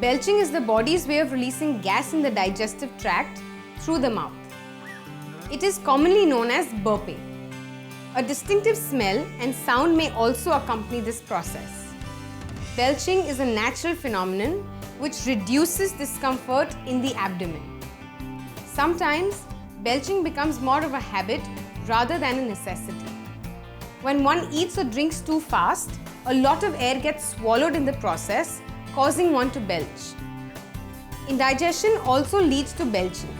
Belching is the body's way of releasing gas in the digestive tract through the mouth. It is commonly known as burping. A distinctive smell and sound may also accompany this process. Belching is a natural phenomenon which reduces discomfort in the abdomen. Sometimes, belching becomes more of a habit rather than a necessity. When one eats or drinks too fast, a lot of air gets swallowed in the process, causing one to belch. Indigestion also leads to belching.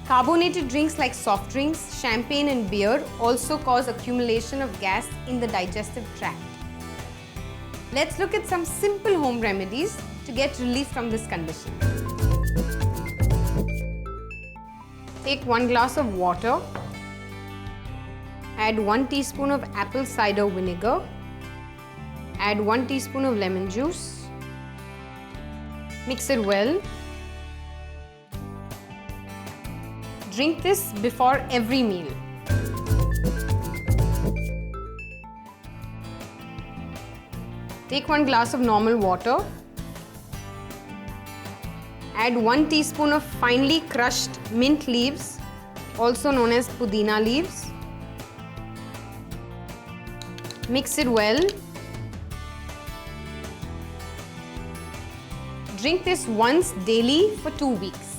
Carbonated drinks like soft drinks, champagne and beer also cause accumulation of gas in the digestive tract. Let's look at some simple home remedies to get relief from this condition. Take 1 glass of water, add 1 teaspoon of apple cider vinegar, add 1 teaspoon of lemon juice, mix it well. Drink this before every meal. Take 1 glass of normal water, add 1 teaspoon of finely crushed mint leaves, also known as pudina leaves. Mix it well. Drink this once daily for 2 weeks.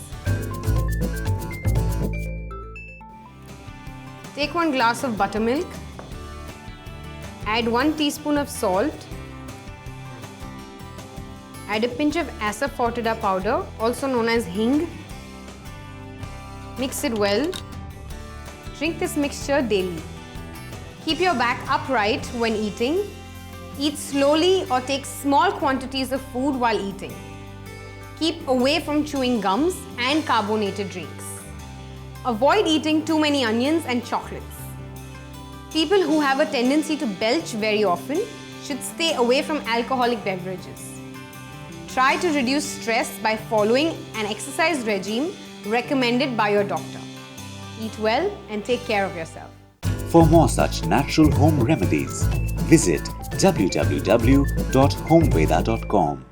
Take 1 glass of buttermilk, add 1 teaspoon of salt, add a pinch of asafoetida powder, also known as hing. Mix it well. Drink this mixture daily. Keep your back upright when eating. Eat slowly or take small quantities of food while eating. Keep away from chewing gums and carbonated drinks. Avoid eating too many onions and chocolates. People who have a tendency to belch very often should stay away from alcoholic beverages. Try to reduce stress by following an exercise regime recommended by your doctor. Eat well and take care of yourself. For more such natural home remedies, visit www.homeveda.com.